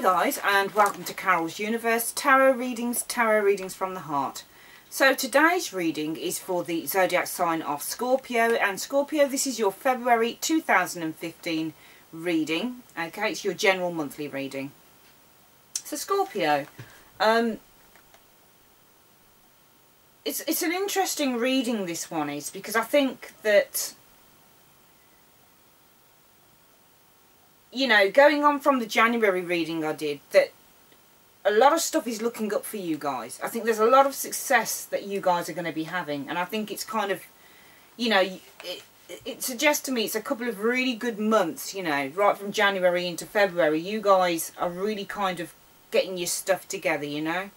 guys, and welcome to Carol's Universe Tarot Readings from the Heart. So today's reading is for the zodiac sign of Scorpio, and Scorpio, this is your February 2015 reading. Okay, it's your general monthly reading. So Scorpio, it's an interesting reading, this one is, because I think that, you know, going on from the January reading I did, that a lot of stuff is looking up for you guys. I think there's a lot of success that you guys are going to be having, and I think it's kind of, you know, it suggests to me it's a couple of really good months, you know, right from January into February. You guys are really kind of getting your stuff together, you know.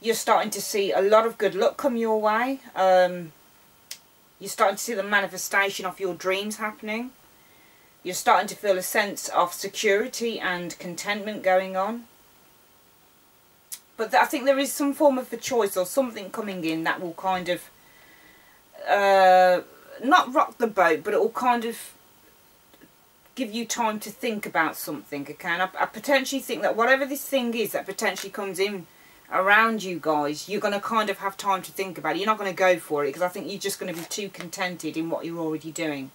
You're starting to see a lot of good luck come your way. You're starting to see the manifestation of your dreams happening. You're starting to feel a sense of security and contentment going on. But I think there is some form of a choice or something coming in that will kind of, not rock the boat, but it will kind of give you time to think about something, okay? And I potentially think that whatever this thing is that potentially comes in around you guys, you're going to kind of have time to think about it. You're not going to go for it, because I think you're just going to be too contented in what you're already doing.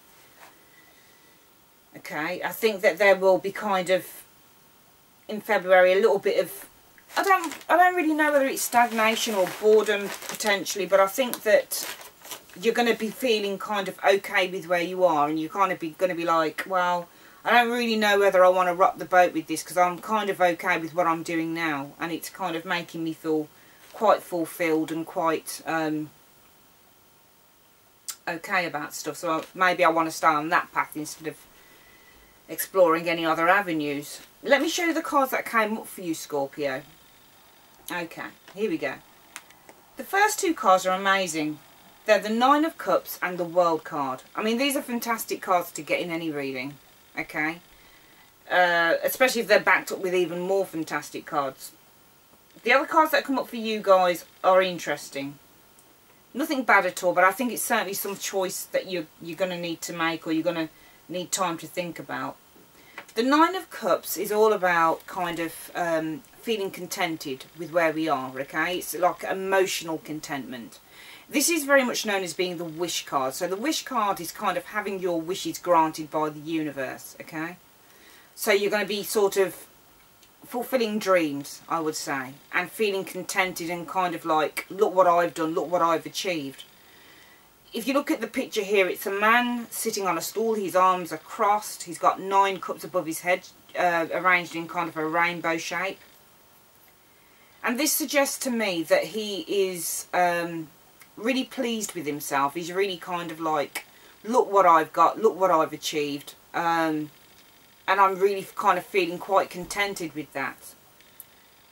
Okay, I think that there will be kind of, in February, a little bit of, I don't really know whether it's stagnation or boredom potentially, but I think that you're going to be feeling kind of okay with where you are, and you're kind of going to be like, well, I don't really know whether I want to rock the boat with this, because I'm kind of okay with what I'm doing now, and it's kind of making me feel quite fulfilled and quite okay about stuff. So maybe I want to stay on that path instead of exploring any other avenues. Let me show you the cards that came up for you, Scorpio. Okay, here we go. The first two cards are amazing. They're the Nine of Cups and the World card. I mean, these are fantastic cards to get in any reading, okay? Especially if they're backed up with even more fantastic cards. The other cards that come up for you guys are interesting. Nothing bad at all, but I think it's certainly some choice that you're going to need to make, or you're going to need time to think about. The Nine of Cups is all about kind of feeling contented with where we are, okay? It's like emotional contentment. This is very much known as being the wish card. So the wish card is kind of having your wishes granted by the universe, okay? So you're going to be sort of fulfilling dreams, I would say, and feeling contented and kind of like, look what I've done, look what I've achieved. If you look at the picture here, it's a man sitting on a stool. His arms are crossed. He's got 9 cups above his head, arranged in kind of a rainbow shape. And this suggests to me that he is really pleased with himself. He's really kind of like, look what I've got, look what I've achieved. And I'm really kind of feeling quite contented with that.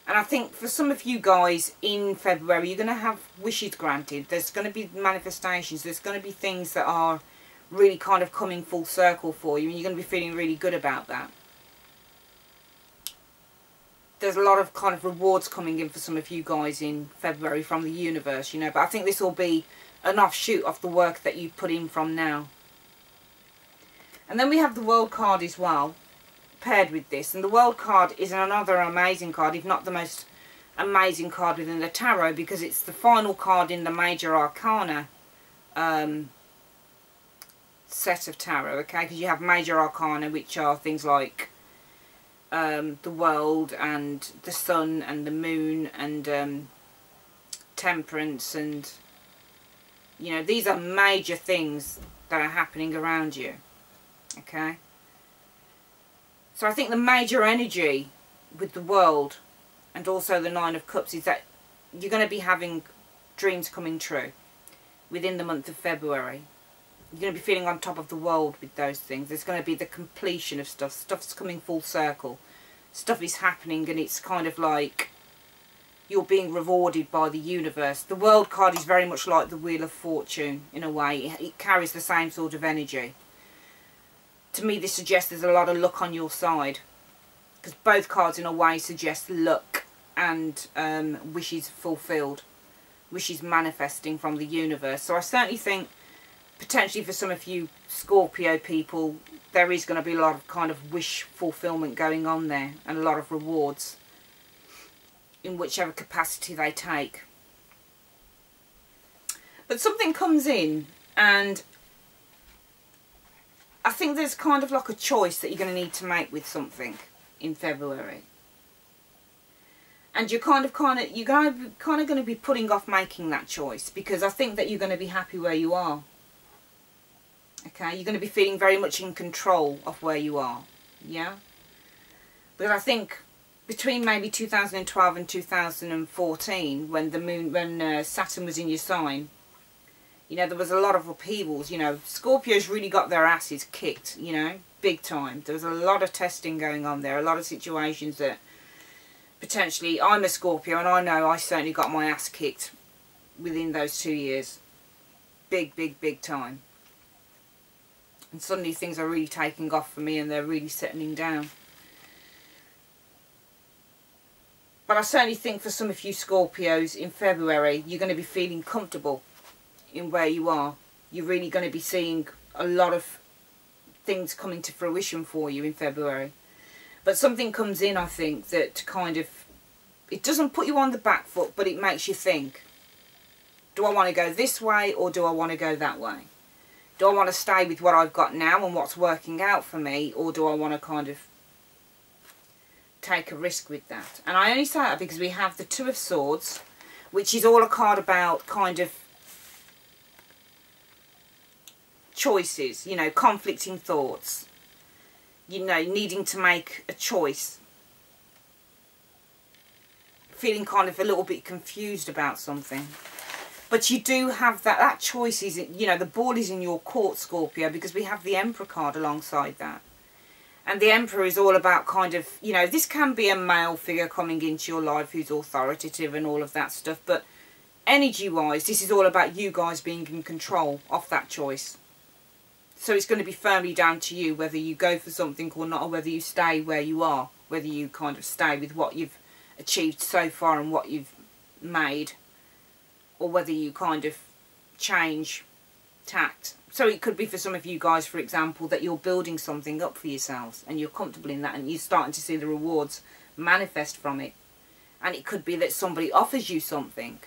And I think for some of you guys in February, you're going to have wishes granted. There's going to be manifestations. There's going to be things that are really kind of coming full circle for you, and you're going to be feeling really good about that. There's a lot of kind of rewards coming in for some of you guys in February from the universe, you know, but I think this will be an offshoot of the work that you put in from now. And then we have the World card as well, paired with this, and the World card is another amazing card, if not the most amazing card within the tarot, because it's the final card in the Major Arcana set of tarot, okay? Because you have Major Arcana, which are things like the World and the Sun and the Moon and Temperance, and you know, these are major things that are happening around you, okay? So I think the major energy with the World and also the Nine of Cups is that you're going to be having dreams coming true within the month of February. You're going to be feeling on top of the world with those things. There's going to be the completion of stuff. Stuff's coming full circle. Stuff is happening, and it's kind of like you're being rewarded by the universe. The World card is very much like the Wheel of Fortune in a way. It carries the same sort of energy. To me, this suggests there's a lot of luck on your side, because both cards in a way suggest luck and wishes fulfilled, wishes manifesting from the universe. So I certainly think potentially for some of you Scorpio people, there is going to be a lot of kind of wish fulfillment going on there, and a lot of rewards in whichever capacity they take. But something comes in, and I think there's kind of like a choice that you're going to need to make with something in February. And you're kind of going to be putting off making that choice, because I think that you're going to be happy where you are. Okay, you're going to be feeling very much in control of where you are. Yeah? Because I think between maybe 2012 and 2014, when the moon, when Saturn was in your sign, you know, there was a lot of upheavals. You know, Scorpios really got their asses kicked, you know, big time. There was a lot of testing going on there, a lot of situations that potentially, I'm a Scorpio, and I know I certainly got my ass kicked within those 2 years. Big, big, big time. And suddenly things are really taking off for me, and they're really settling down. But I certainly think for some of you Scorpios in February, you're going to be feeling comfortable in where you are. You're really going to be seeing a lot of things coming to fruition for you in February. But something comes in, I think, that kind of, it doesn't put you on the back foot, but it makes you think, do I want to go this way, or do I want to go that way? Do I want to stay with what I've got now and what's working out for me, or do I want to kind of take a risk with that? And I only say that because we have the Two of Swords, which is all a card about kind of choices, you know, conflicting thoughts, you know, needing to make a choice, feeling kind of a little bit confused about something. But you do have that choice is, you know, the ball is in your court, Scorpio, because we have the Emperor card alongside that. And the Emperor is all about kind of, you know, this can be a male figure coming into your life who's authoritative and all of that stuff. But energy-wise, this is all about you guys being in control of that choice. So it's going to be firmly down to you whether you go for something or not, or whether you stay where you are, whether you kind of stay with what you've achieved so far and what you've made, or whether you kind of change tact. So it could be for some of you guys, for example, that you're building something up for yourselves and you're comfortable in that, and you're starting to see the rewards manifest from it. And it could be that somebody offers you something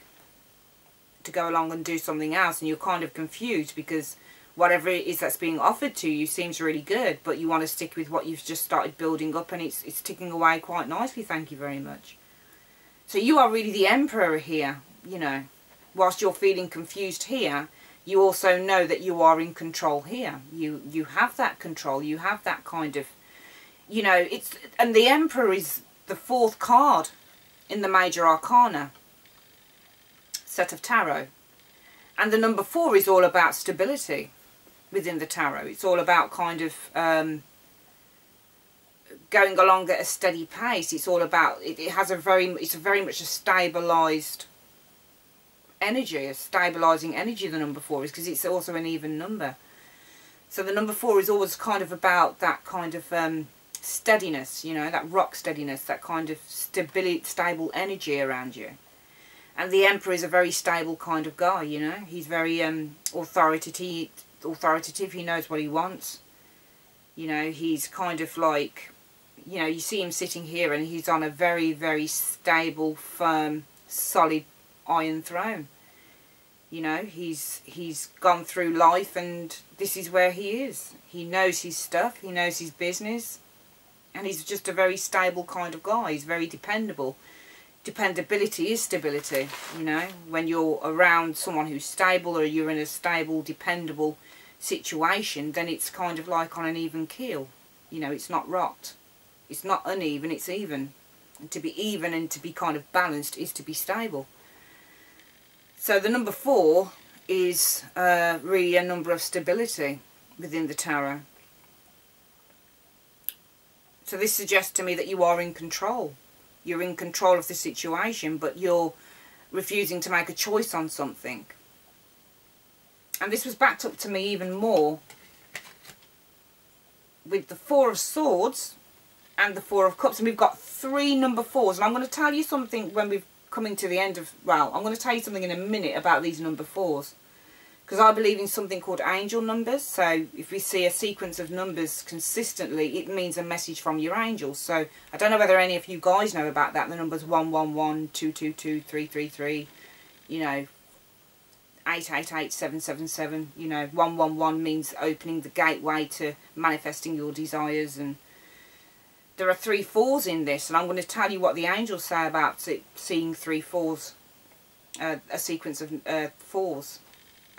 to go along and do something else, and you're kind of confused because whatever it is that's being offered to you seems really good, but you want to stick with what you've just started building up, and it's ticking away quite nicely, thank you very much. So you are really the Emperor here, you know. Whilst you're feeling confused here, you also know that you are in control here. You have that control, you have that kind of, you know, and the Emperor is the 4th card in the Major Arcana set of tarot. And the number 4 is all about stability within the tarot. It's all about kind of going along at a steady pace. It's all about, it's very much a stabilised energy, a stabilising energy, the number 4 is, because it's also an even number. So the number 4 is always kind of about that kind of steadiness, you know, that rock steadiness, that kind of stable energy around you. And the Emperor is a very stable kind of guy, you know. He's very authoritative, he knows what he wants. You know, he's kind of like, you know, you see him sitting here and he's on a very, very stable, firm, solid iron throne. You know, he's gone through life and this is where he is. He knows his stuff, he knows his business, and he's just a very stable kind of guy. He's very dependable. Dependability is stability, you know. When you're around someone who's stable, or you're in a stable, dependable situation, then it's kind of like on an even keel. You know, it's not rocked. It's not uneven, it's even. And to be even and to be kind of balanced is to be stable. So the number 4 is really a number of stability within the tarot. So this suggests to me that you are in control. You're in control of the situation, but you're refusing to make a choice on something. And this was backed up to me even more with the 4 of Swords and the 4 of Cups. And we've got 3 number 4s. And I'm going to tell you something when we're coming to the end of, well, I'm going to tell you something in a minute about these number 4s. Because I believe in something called angel numbers. So if we see a sequence of numbers consistently, it means a message from your angels. So I don't know whether any of you guys know about that. The numbers 111, 222, 333, you know, 888, 777. You know, 111 means opening the gateway to manifesting your desires. And there are 3 4s in this. And I'm going to tell you what the angels say about seeing 3 4s, a sequence of 4s.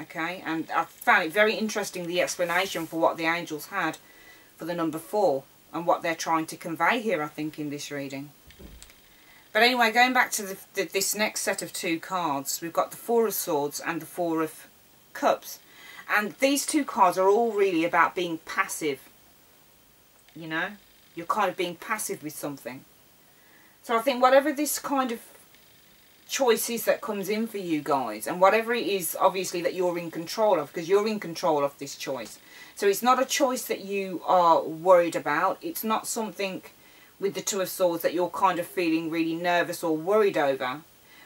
Okay, and I found it very interesting, the explanation for what the angels had for the number 4 and what they're trying to convey here, I think, in this reading. But anyway, going back to this next set of 2 cards, we've got the 4 of Swords and the 4 of Cups. And these 2 cards are all really about being passive, you know. You're kind of being passive with something. So I think whatever this kind of choices that comes in for you guys, and whatever it is obviously that you're in control of, because you're in control of this choice, so it's not a choice that you are worried about. It's not something with the 2 of Swords that you're kind of feeling really nervous or worried over,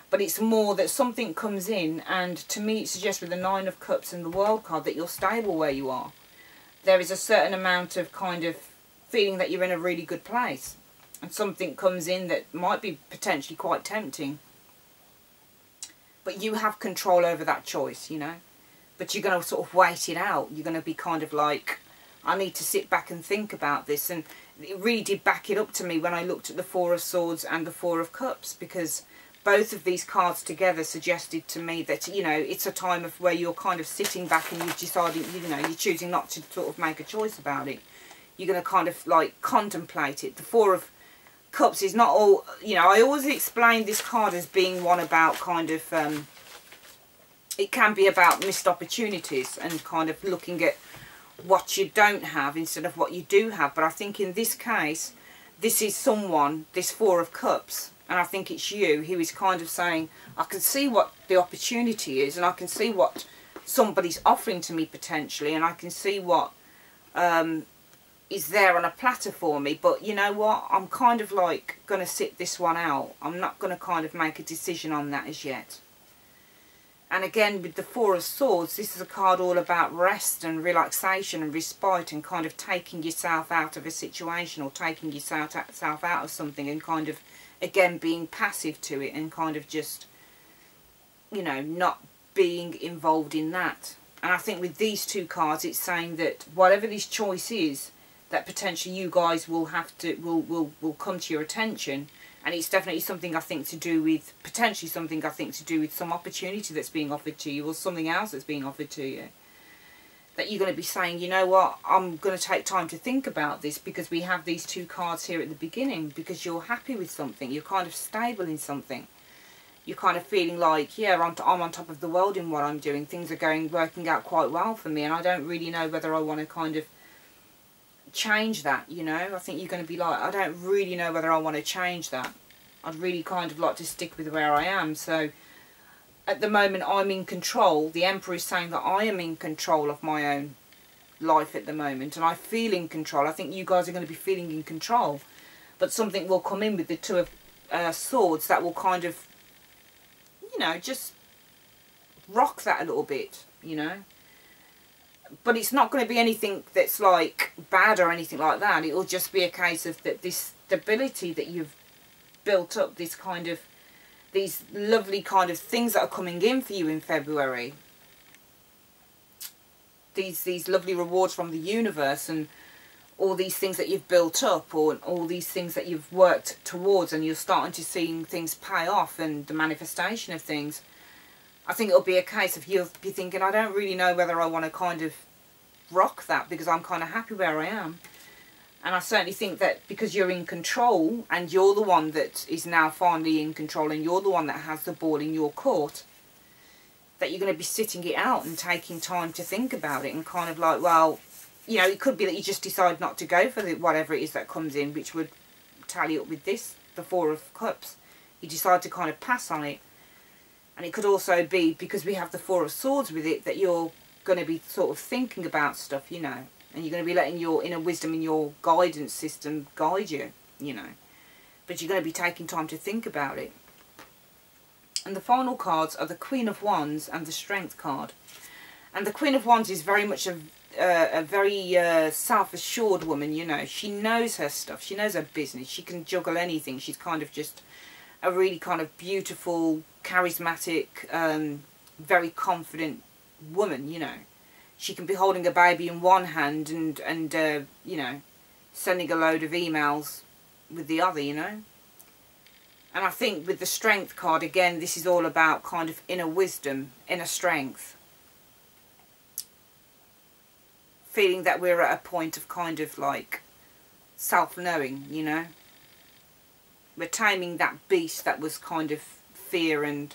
but it's more that something comes in, and to me it suggests with the 9 of Cups and the World card that you're stable where you are. There is a certain amount of kind of feeling that you're in a really good place, and something comes in that might be potentially quite tempting. But you have control over that choice, you know. But you're going to sort of wait it out. You're going to be kind of like, I need to sit back and think about this. And it really did back it up to me when I looked at the 4 of Swords and the 4 of Cups. Because both of these cards together suggested to me that, you know, it's a time of where you're kind of sitting back and you've decided, you know, you're choosing not to sort of make a choice about it. You're going to kind of like contemplate it. The 4 of Cups is not all, you know, I always explain this card as being one about kind of, it can be about missed opportunities and kind of looking at what you don't have instead of what you do have. But I think in this case, this is someone, this 4 of Cups, and I think it's you, who is kind of saying, I can see what the opportunity is, and I can see what somebody's offering to me potentially, and I can see what is there on a platter for me, but you know what, I'm kind of like going to sit this one out. I'm not going to kind of make a decision on that as yet. And again, with the 4 of Swords, this is a card all about rest and relaxation and respite and kind of taking yourself out of a situation or taking yourself out of something and kind of, again, being passive to it and kind of just, you know, not being involved in that. And I think with these 2 cards, it's saying that whatever this choice is, that potentially you guys will have to, will come to your attention. And it's definitely something I think to do with, potentially something I think to do with some opportunity that's being offered to you or something else that's being offered to you. That you're going to be saying, you know what, I'm going to take time to think about this, because we have these 2 cards here at the beginning, because you're happy with something, you're kind of stable in something. You're kind of feeling like, yeah, I'm on top of the world in what I'm doing. Things are working out quite well for me, and I don't really know whether I want to kind of change that, you know. I think you're going to be like, I don't really know whether I want to change that. I'd really kind of like to stick with where I am. So at the moment I'm in control. The Emperor is saying that I am in control of my own life at the moment, and I feel in control. I think you guys are going to be feeling in control, but something will come in with the 2 of Swords that will kind of, you know, just rock that a little bit, you know. But it's not going to be anything that's like bad or anything like that. It will just be a case of that this stability that you've built up, this kind of, these lovely kind of things that are coming in for you in February. These lovely rewards from the universe and all these things that you've built up, or all these things that you've worked towards, and you're starting to see things pay off and the manifestation of things. I think it'll be a case of you'll be thinking, I don't really know whether I want to kind of rock that, because I'm kind of happy where I am. And I certainly think that because you're in control, and you're the one that is now finally in control, and you're the one that has the ball in your court, that you're going to be sitting it out and taking time to think about it and kind of like, well, you know, it could be that you just decide not to go for whatever it is that comes in, which would tally up with this, the 4 of Cups. You decide to kind of pass on it. And it could also be, because we have the 4 of Swords with it, that you're going to be sort of thinking about stuff, you know. And you're going to be letting your inner wisdom and your guidance system guide you, you know. But you're going to be taking time to think about it. And the final cards are the Queen of Wands and the Strength card. And the Queen of Wands is very much a very self-assured woman, you know. She knows her stuff. She knows her business. She can juggle anything. She's kind of just a really kind of beautiful, charismatic, very confident woman, you know. She can be holding a baby in one hand and you know, sending a load of emails with the other, you know. And I think with the Strength card, again, this is all about kind of inner wisdom, inner strength. Feeling that we're at a point of kind of like self-knowing, you know. We're taming that beast that was kind of fear and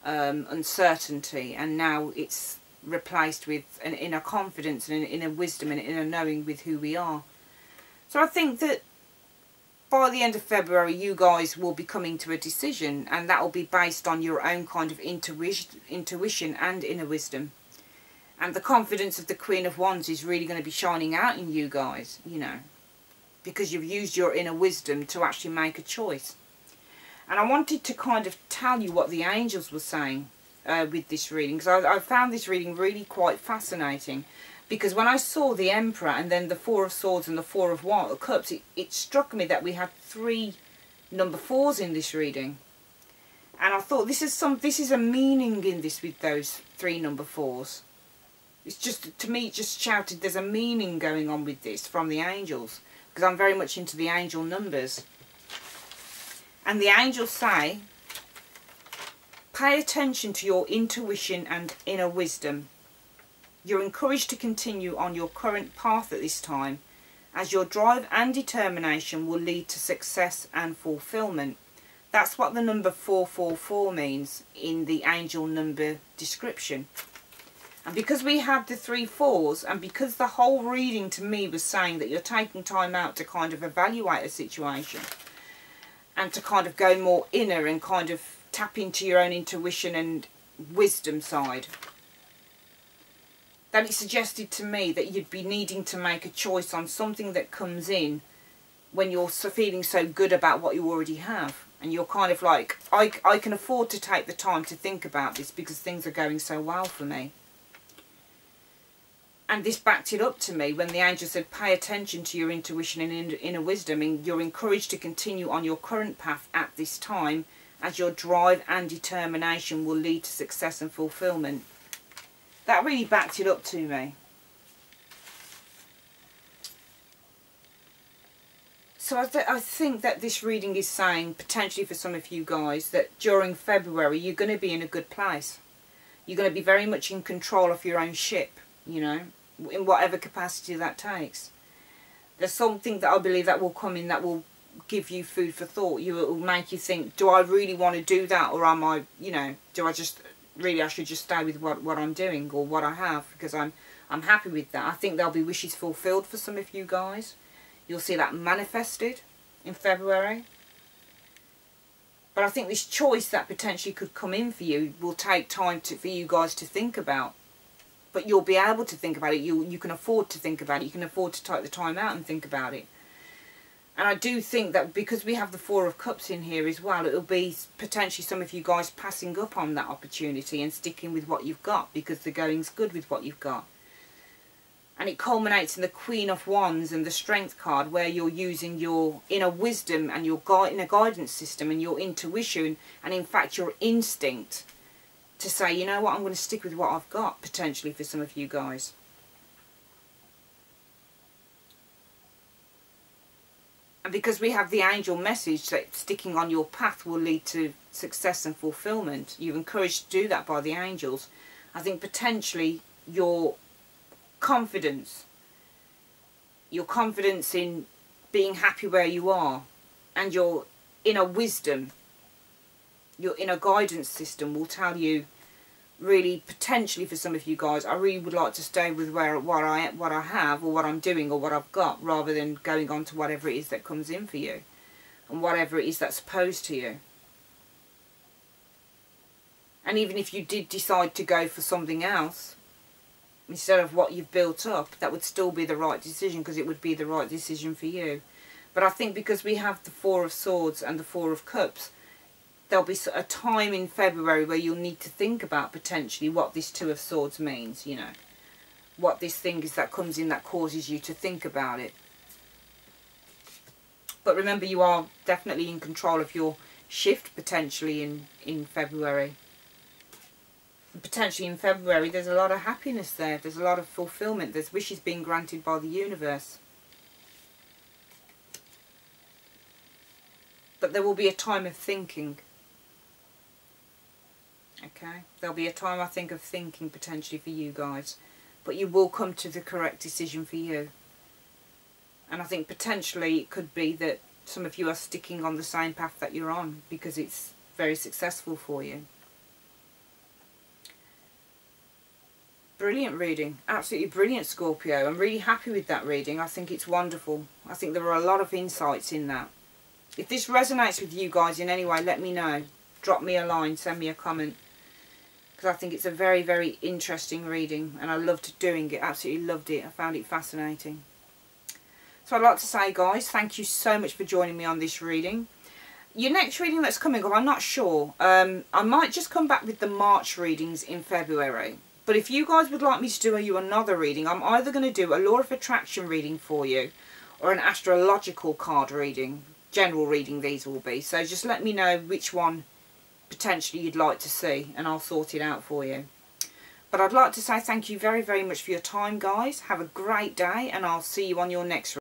uncertainty, and now it's replaced with an inner confidence and an inner wisdom and an inner knowing with who we are. So I think that by the end of February you guys will be coming to a decision, and that will be based on your own kind of intuition and inner wisdom. And the confidence of the Queen of Wands is really going to be shining out in you guys, you know, because you've used your inner wisdom to actually make a choice. And I wanted to kind of tell you what the angels were saying with this reading, because I found this reading really quite fascinating. Because when I saw the Emperor and then the Four of Swords and the Four of Cups, it struck me that we had 3 number 4s in this reading. And I thought this is a meaning in this with those 3 number 4s. It's just, to me, it just shouted there's a meaning going on with this from the angels. Because I'm very much into the angel numbers. And the angels say, pay attention to your intuition and inner wisdom. You're encouraged to continue on your current path at this time, as your drive and determination will lead to success and fulfillment. That's what the number 444 means in the angel number description. And because we had the 3 4s, and because the whole reading to me was saying that you're taking time out to kind of evaluate a situation and to kind of go more inner and kind of tap into your own intuition and wisdom side, then it suggested to me that you'd be needing to make a choice on something that comes in when you're feeling so good about what you already have. And you're kind of like, I can afford to take the time to think about this because things are going so well for me. And this backed it up to me when the angel said, pay attention to your intuition and inner wisdom, and you're encouraged to continue on your current path at this time, as your drive and determination will lead to success and fulfillment. That really backed it up to me. So I think that this reading is saying, potentially for some of you guys, that during February you're going to be in a good place. You're going to be very much in control of your own ship, you know, in whatever capacity that takes. There's something that I believe that will come in that will give you food for thought. It will make you think, do I really want to do that, or am I, you know, do I just really, I should just stay with what I'm doing or what I have, because I'm happy with that. I think there'll be wishes fulfilled for some of you guys. You'll see that manifested in February. But I think this choice that potentially could come in for you will take time for you guys to think about. But you'll be able to think about it. You can afford to think about it. You can afford to take the time out and think about it. And I do think that because we have the Four of Cups in here as well, it'll be potentially some of you guys passing up on that opportunity and sticking with what you've got because the going's good with what you've got. And it culminates in the Queen of Wands and the Strength card, where you're using your inner wisdom and your inner guidance system and your intuition and in fact your instinct to say, you know what, I'm going to stick with what I've got, potentially for some of you guys. And because we have the angel message that sticking on your path will lead to success and fulfillment, you're encouraged to do that by the angels. I think potentially your confidence in being happy where you are, and your inner wisdom, your inner guidance system will tell you, really, potentially for some of you guys, I really would like to stay with what I have or what I'm doing or what I've got, rather than going on to whatever it is that comes in for you and whatever it is that's posed to you. And even if you did decide to go for something else instead of what you've built up, that would still be the right decision, because it would be the right decision for you. But I think because we have the Four of Swords and the Four of Cups, there'll be a time in February where you'll need to think about potentially what this Two of Swords means, you know. What this thing is that comes in that causes you to think about it. But remember, you are definitely in control of your shift potentially in February. Potentially in February there's a lot of happiness there. There's a lot of fulfillment. There's wishes being granted by the universe. But there will be a time of thinking. Okay, there'll be a time, I think, of thinking potentially for you guys. But you will come to the correct decision for you. And I think potentially it could be that some of you are sticking on the same path that you're on because it's very successful for you. Brilliant reading. Absolutely brilliant, Scorpio. I'm really happy with that reading. I think it's wonderful. I think there are a lot of insights in that. If this resonates with you guys in any way, let me know. Drop me a line, send me a comment. Because I think it's a very, very interesting reading. And I loved doing it. Absolutely loved it. I found it fascinating. So I'd like to say, guys, thank you so much for joining me on this reading. Your next reading that's coming up, I'm not sure. I might just come back with the March readings in February. But if you guys would like me to do you another reading, I'm either going to do a Law of Attraction reading for you or an astrological card reading. General reading these will be. So just let me know which one potentially you'd like to see and I'll sort it out for you. But I'd like to say thank you very, very much for your time, guys. Have a great day and I'll see you on your next reading.